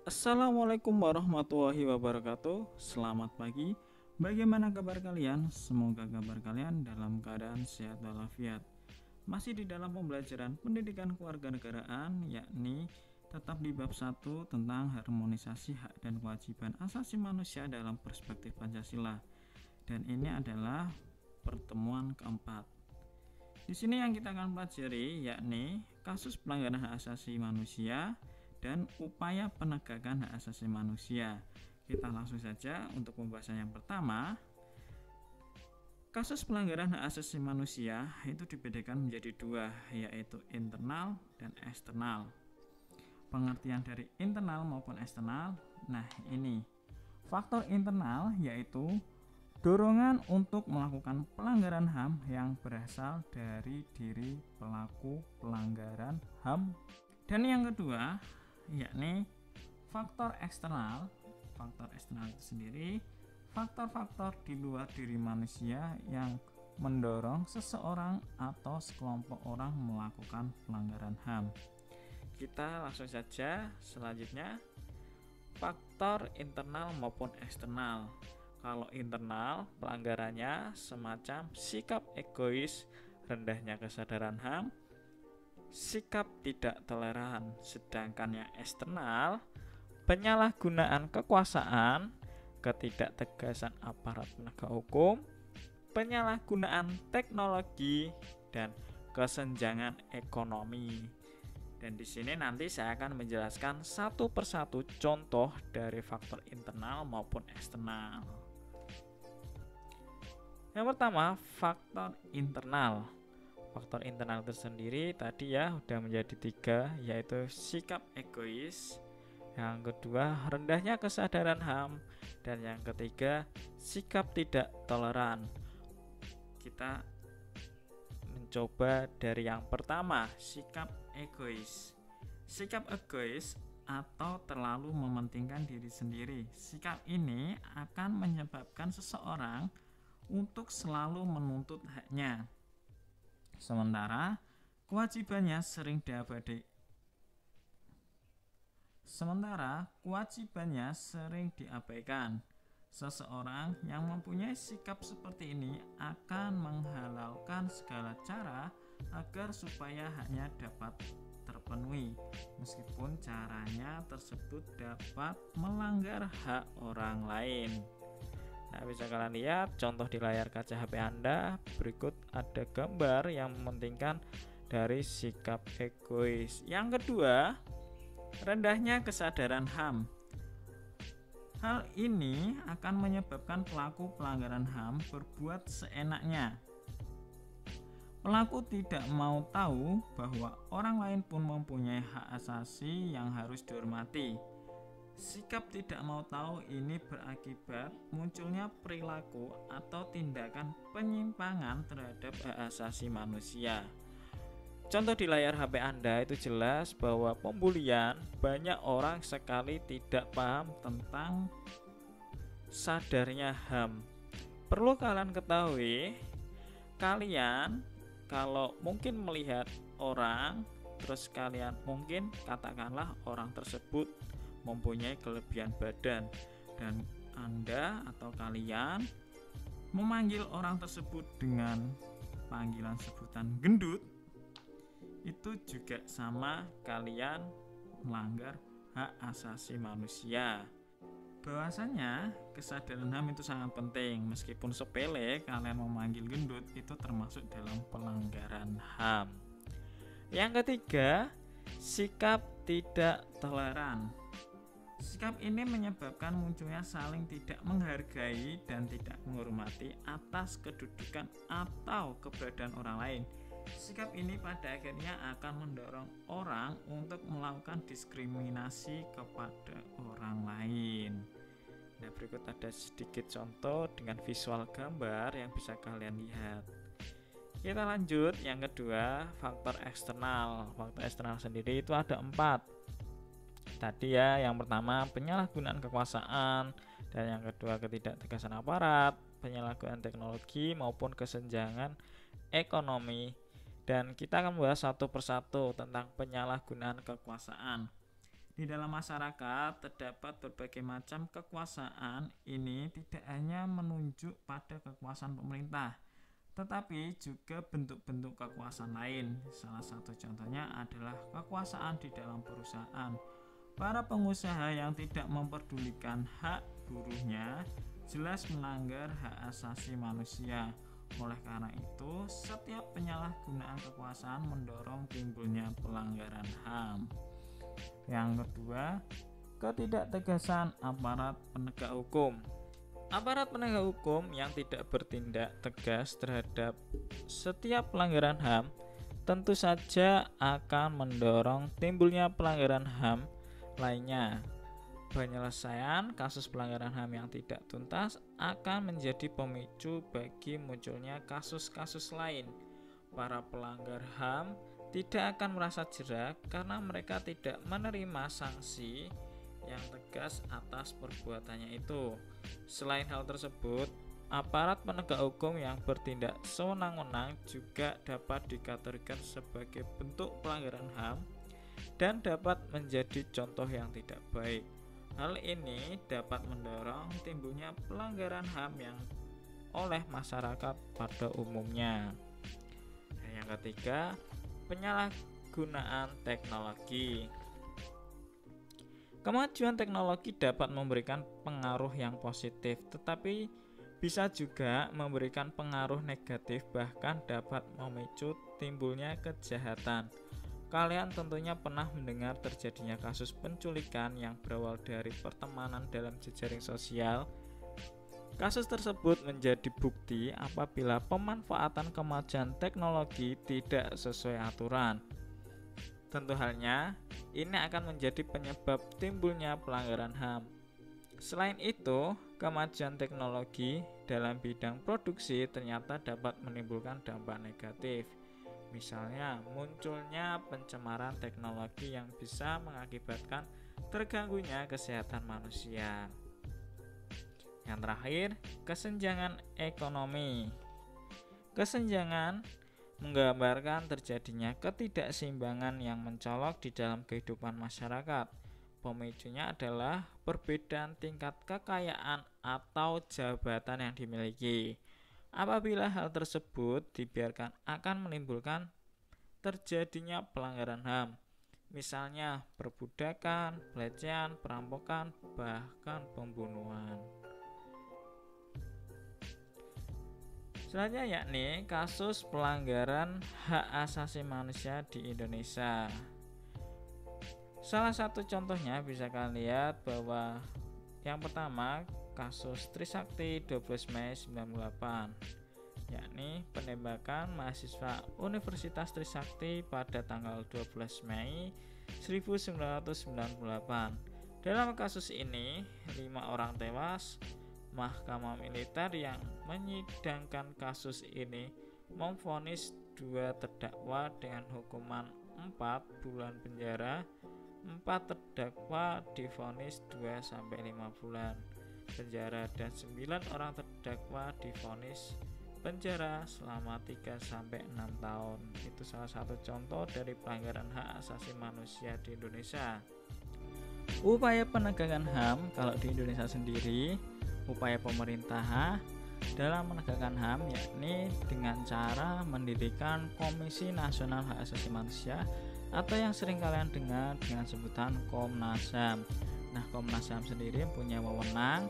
Assalamualaikum warahmatullahi wabarakatuh. Selamat pagi. Bagaimana kabar kalian? Semoga kabar kalian dalam keadaan sehat walafiat. Masih di dalam pembelajaran pendidikan kewarganegaraan, yakni tetap di bab 1 tentang harmonisasi hak dan kewajiban asasi manusia dalam perspektif Pancasila. Dan ini adalah pertemuan keempat. Di sini yang kita akan pelajari yakni kasus pelanggaran hak asasi manusia dan upaya penegakan hak asasi manusia. Kita langsung saja untuk pembahasan yang pertama. Kasus pelanggaran hak asasi manusia itu dibedakan menjadi dua, yaitu internal dan eksternal. Pengertian dari internal maupun eksternal, nah ini faktor internal yaitu dorongan untuk melakukan pelanggaran HAM yang berasal dari diri pelaku pelanggaran HAM. Dan yang kedua yakni faktor eksternal. Faktor eksternal itu sendiri faktor-faktor di luar diri manusia yang mendorong seseorang atau sekelompok orang melakukan pelanggaran HAM. Kita langsung saja selanjutnya, faktor internal maupun eksternal. Kalau internal, pelanggarannya semacam sikap egois, rendahnya kesadaran HAM, sikap tidak toleran. Sedangkan yang eksternal, penyalahgunaan kekuasaan, ketidaktegasan aparat penegak hukum, penyalahgunaan teknologi, dan kesenjangan ekonomi. Dan di sini nanti saya akan menjelaskan satu persatu contoh dari faktor internal maupun eksternal. Yang pertama, faktor internal. Faktor internal itu sendiri tadi ya udah menjadi tiga, yaitu sikap egois, yang kedua rendahnya kesadaran HAM, dan yang ketiga sikap tidak toleran. Kita mencoba dari yang pertama, sikap egois. Sikap egois atau terlalu mementingkan diri sendiri. Sikap ini akan menyebabkan seseorang untuk selalu menuntut haknya, sementara kewajibannya sering diabaikan. Seseorang yang mempunyai sikap seperti ini akan menghalalkan segala cara agar supaya haknya dapat terpenuhi, meskipun caranya tersebut dapat melanggar hak orang lain. Nah, bisa kalian lihat contoh di layar kaca HP Anda. Berikut ada gambar yang mementingkan dari sikap egois. Yang kedua, rendahnya kesadaran HAM. Hal ini akan menyebabkan pelaku pelanggaran HAM berbuat seenaknya. Pelaku tidak mau tahu bahwa orang lain pun mempunyai hak asasi yang harus dihormati. Sikap tidak mau tahu ini berakibat munculnya perilaku atau tindakan penyimpangan terhadap hak asasi manusia. Contoh di layar HP Anda itu jelas bahwa pembulian, banyak orang sekali tidak paham tentang sadarnya HAM. Perlu kalian ketahui, kalian kalau mungkin melihat orang, terus kalian mungkin katakanlah orang tersebut mempunyai kelebihan badan, dan Anda atau kalian memanggil orang tersebut dengan panggilan sebutan gendut, itu juga sama kalian melanggar hak asasi manusia. Bahwasanya kesadaran HAM itu sangat penting. Meskipun sepele, kalian memanggil gendut itu termasuk dalam pelanggaran HAM. Yang ketiga, sikap tidak toleran. Sikap ini menyebabkan munculnya saling tidak menghargai dan tidak menghormati atas kedudukan atau keberadaan orang lain. Sikap ini pada akhirnya akan mendorong orang untuk melakukan diskriminasi kepada orang lain. Nah, berikut ada sedikit contoh dengan visual gambar yang bisa kalian lihat. Kita lanjut, yang kedua, faktor eksternal. Faktor eksternal sendiri itu ada 4. Tadi ya, yang pertama penyalahgunaan kekuasaan, dan yang kedua ketidaktegasan aparat, penyalahgunaan teknologi maupun kesenjangan ekonomi. Dan kita akan membahas satu persatu tentang penyalahgunaan kekuasaan. Di dalam masyarakat terdapat berbagai macam kekuasaan. Ini tidak hanya menunjuk pada kekuasaan pemerintah, tetapi juga bentuk-bentuk kekuasaan lain. Salah satu contohnya adalah kekuasaan di dalam perusahaan. Para pengusaha yang tidak memperdulikan hak buruhnya jelas melanggar hak asasi manusia. Oleh karena itu, setiap penyalahgunaan kekuasaan mendorong timbulnya pelanggaran HAM. Yang kedua, ketidaktegasan aparat penegak hukum. Aparat penegak hukum yang tidak bertindak tegas terhadap setiap pelanggaran HAM tentu saja akan mendorong timbulnya pelanggaran HAM lainnya. Penyelesaian kasus pelanggaran HAM yang tidak tuntas akan menjadi pemicu bagi munculnya kasus-kasus lain. Para pelanggar HAM tidak akan merasa jera karena mereka tidak menerima sanksi yang tegas atas perbuatannya itu. Selain hal tersebut, aparat penegak hukum yang bertindak sewenang-wenang juga dapat dikategorikan sebagai bentuk pelanggaran HAM dan dapat menjadi contoh yang tidak baik. Hal ini dapat mendorong timbulnya pelanggaran HAM yang oleh masyarakat pada umumnya. Dan yang ketiga, penyalahgunaan teknologi. Kemajuan teknologi dapat memberikan pengaruh yang positif, tetapi bisa juga memberikan pengaruh negatif, bahkan dapat memicu timbulnya kejahatan. Kalian tentunya pernah mendengar terjadinya kasus penculikan yang berawal dari pertemanan dalam jejaring sosial. Kasus tersebut menjadi bukti apabila pemanfaatan kemajuan teknologi tidak sesuai aturan. Tentu halnya, ini akan menjadi penyebab timbulnya pelanggaran HAM. Selain itu, kemajuan teknologi dalam bidang produksi ternyata dapat menimbulkan dampak negatif. Misalnya, munculnya pencemaran teknologi yang bisa mengakibatkan terganggunya kesehatan manusia. Yang terakhir, kesenjangan ekonomi. Kesenjangan menggambarkan terjadinya ketidakseimbangan yang mencolok di dalam kehidupan masyarakat. Pemicunya adalah perbedaan tingkat kekayaan atau jabatan yang dimiliki. Apabila hal tersebut dibiarkan akan menimbulkan terjadinya pelanggaran HAM, misalnya perbudakan, pelecehan, perampokan, bahkan pembunuhan. Selanjutnya yakni kasus pelanggaran hak asasi manusia di Indonesia. Salah satu contohnya bisa kalian lihat bahwa yang pertama kasus Trisakti 12 Mei 98, yakni penembakan mahasiswa Universitas Trisakti pada tanggal 12 Mei 1998. Dalam kasus ini, 5 orang tewas. Mahkamah militer yang menyidangkan kasus ini memvonis 2 terdakwa dengan hukuman 4 bulan penjara. 4 terdakwa divonis 2-5 bulan penjara dan 9 orang terdakwa divonis penjara selama 3-6 tahun. Itu salah satu contoh dari pelanggaran hak asasi manusia di Indonesia. Upaya penegakan HAM kalau di Indonesia sendiri, upaya pemerintah dalam menegakkan HAM yakni dengan cara mendirikan Komisi Nasional Hak Asasi Manusia atau yang sering kalian dengar dengan sebutan Komnas HAM. Nah, Komnas HAM sendiri punya wewenang.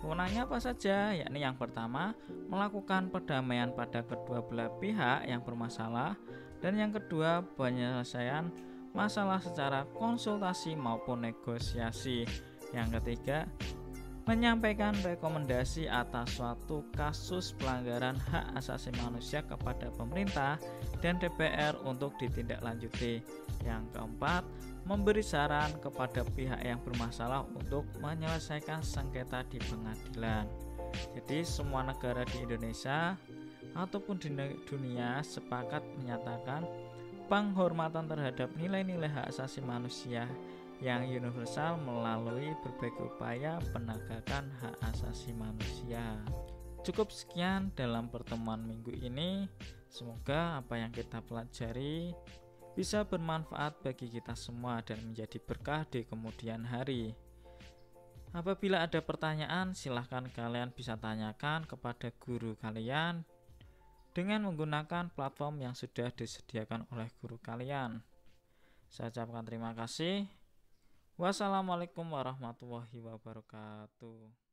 Wewenangnya apa saja? Yakni yang pertama, melakukan perdamaian pada kedua belah pihak yang bermasalah, dan yang kedua, penyelesaian masalah secara konsultasi maupun negosiasi. Yang ketiga, menyampaikan rekomendasi atas suatu kasus pelanggaran hak asasi manusia kepada pemerintah dan DPR untuk ditindaklanjuti. Yang keempat, memberi saran kepada pihak yang bermasalah untuk menyelesaikan sengketa di pengadilan. Jadi semua negara di Indonesia ataupun di dunia sepakat menyatakan penghormatan terhadap nilai-nilai hak asasi manusia yang universal melalui berbagai upaya penegakan hak asasi manusia. Cukup sekian dalam pertemuan minggu ini. Semoga apa yang kita pelajari bisa bermanfaat bagi kita semua dan menjadi berkah di kemudian hari. Apabila ada pertanyaan, silahkan kalian bisa tanyakan kepada guru kalian dengan menggunakan platform yang sudah disediakan oleh guru kalian. Saya ucapkan terima kasih. Wassalamualaikum warahmatullahi wabarakatuh.